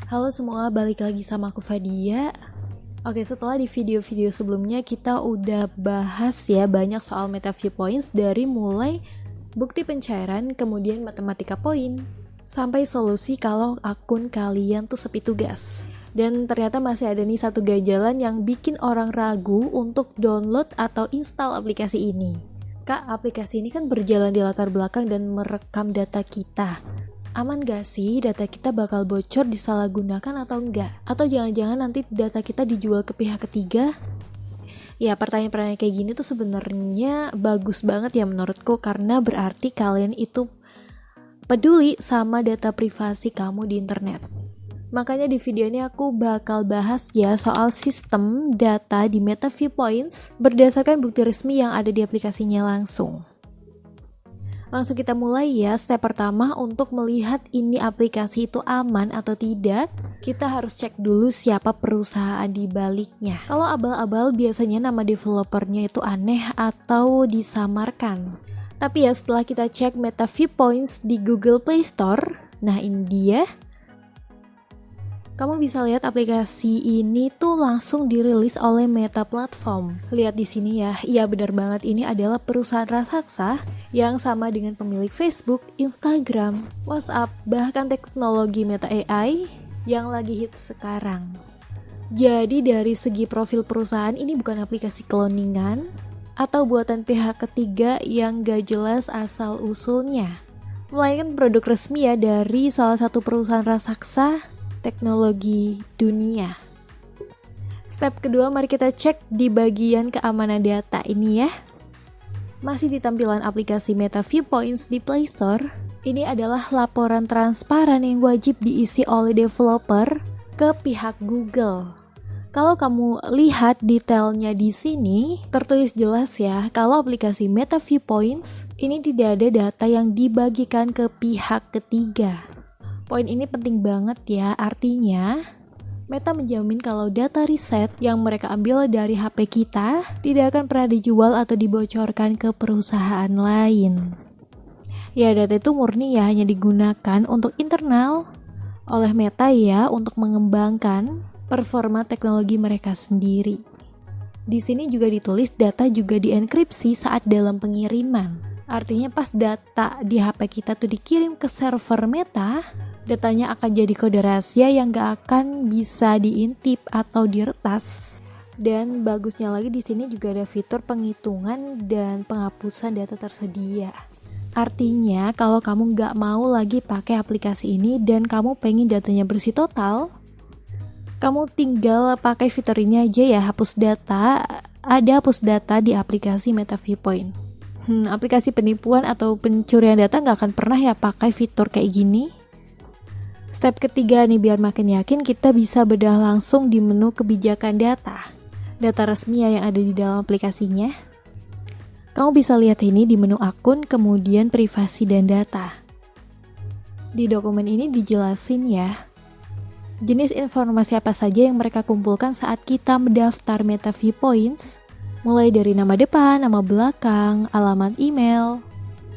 Halo semua, balik lagi sama aku Fadia. Oke, setelah di video-video sebelumnya kita udah bahas ya banyak soal meta viewpoints, dari mulai bukti pencairan, kemudian matematika poin, sampai solusi kalau akun kalian tuh sepi tugas. Dan ternyata masih ada nih satu ganjalan yang bikin orang ragu untuk download atau install aplikasi ini. Kak, aplikasi ini kan berjalan di latar belakang dan merekam data kita. Aman gak sih data kita bakal bocor, disalahgunakan atau enggak? Atau jangan-jangan nanti data kita dijual ke pihak ketiga? Ya, pertanyaan-pertanyaan kayak gini tuh sebenarnya bagus banget ya menurutku, karena berarti kalian itu peduli sama data privasi kamu di internet. Makanya di video ini aku bakal bahas ya soal sistem data di Meta Viewpoints berdasarkan bukti resmi yang ada di aplikasinya langsung. Langsung kita mulai ya. Step pertama, untuk melihat ini aplikasi itu aman atau tidak, kita harus cek dulu siapa perusahaan di baliknya. Kalau abal-abal biasanya nama developernya itu aneh atau disamarkan. Tapi ya setelah kita cek Meta Viewpoints di Google Play Store, nah ini dia. Kamu bisa lihat aplikasi ini tuh langsung dirilis oleh Meta Platform. Lihat di sini ya, iya benar banget, ini adalah perusahaan raksasa yang sama dengan pemilik Facebook, Instagram, WhatsApp, bahkan teknologi Meta AI yang lagi hits sekarang. Jadi dari segi profil perusahaan, ini bukan aplikasi cloningan atau buatan pihak ketiga yang gak jelas asal-usulnya, melainkan produk resmi ya dari salah satu perusahaan raksasa teknologi dunia. Step kedua, mari kita cek di bagian keamanan data ini ya. Masih di tampilan aplikasi Meta Viewpoints di Play Store, ini adalah laporan transparan yang wajib diisi oleh developer ke pihak Google. Kalau kamu lihat detailnya di sini, tertulis jelas ya kalau aplikasi Meta Viewpoints ini tidak ada data yang dibagikan ke pihak ketiga. Poin ini penting banget ya, artinya Meta menjamin kalau data riset yang mereka ambil dari HP kita tidak akan pernah dijual atau dibocorkan ke perusahaan lain. Ya, data itu murni ya hanya digunakan untuk internal oleh Meta ya untuk mengembangkan performa teknologi mereka sendiri. Di sini juga ditulis data juga dienkripsi saat dalam pengiriman. Artinya pas data di HP kita tuh dikirim ke server Meta, datanya akan jadi kode rahasia yang gak akan bisa diintip atau diretas. Dan bagusnya lagi di sini juga ada fitur penghitungan dan penghapusan data tersedia. Artinya kalau kamu gak mau lagi pakai aplikasi ini dan kamu pengen datanya bersih total, kamu tinggal pakai fitur ini aja ya, hapus data. Ada hapus data di aplikasi Meta Viewpoint. Aplikasi penipuan atau pencurian data gak akan pernah ya pakai fitur kayak gini. Step ketiga nih, biar makin yakin kita bisa bedah langsung di menu kebijakan data. Data resmi ya yang ada di dalam aplikasinya. Kamu bisa lihat ini di menu akun, kemudian privasi dan data. Di dokumen ini dijelasin ya, jenis informasi apa saja yang mereka kumpulkan saat kita mendaftar Meta Viewpoints, mulai dari nama depan, nama belakang, alamat email,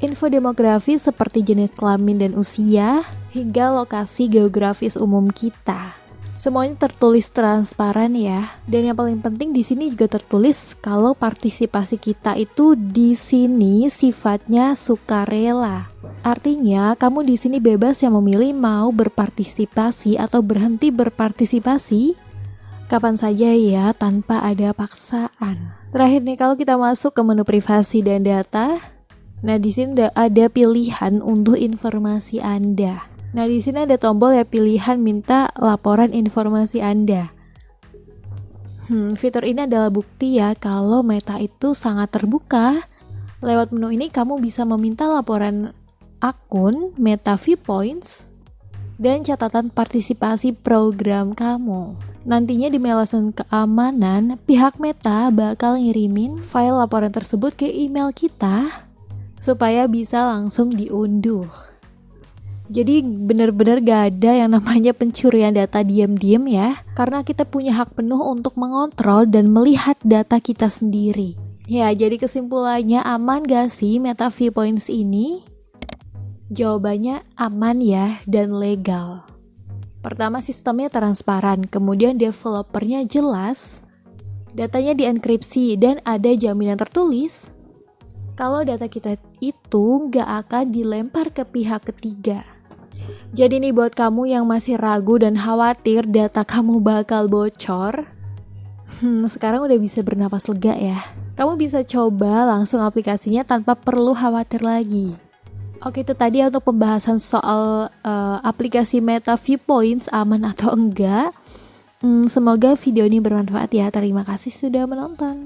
info demografis seperti jenis kelamin dan usia, hingga lokasi geografis umum kita. Semuanya tertulis transparan ya. Dan yang paling penting di sini juga tertulis kalau partisipasi kita itu di sini sifatnya sukarela. Artinya kamu di sini bebas yang memilih mau berpartisipasi atau berhenti berpartisipasi kapan saja ya, tanpa ada paksaan. Terakhir nih, kalau kita masuk ke menu privasi dan data, nah di sini ada pilihan untuk informasi Anda. Nah di sini ada tombol ya, pilihan minta laporan informasi Anda. Fitur ini adalah bukti ya kalau Meta itu sangat terbuka. Lewat menu ini kamu bisa meminta laporan akun Meta Viewpoints dan catatan partisipasi program kamu. Nantinya di alasan keamanan, pihak Meta bakal ngirimin file laporan tersebut ke email kita supaya bisa langsung diunduh. Jadi benar-benar gak ada yang namanya pencurian data diam-diam ya, karena kita punya hak penuh untuk mengontrol dan melihat data kita sendiri. Ya, jadi kesimpulannya, aman gak sih Meta Viewpoints ini? Jawabannya aman ya, dan legal. Pertama, sistemnya transparan, kemudian developernya jelas, datanya dienkripsi, dan ada jaminan tertulis kalau data kita itu nggak akan dilempar ke pihak ketiga. Jadi nih buat kamu yang masih ragu dan khawatir data kamu bakal bocor, sekarang udah bisa bernapas lega ya. Kamu bisa coba langsung aplikasinya tanpa perlu khawatir lagi. Oke, itu tadi untuk pembahasan soal aplikasi Meta Viewpoints aman atau enggak. Semoga video ini bermanfaat ya. Terima kasih sudah menonton.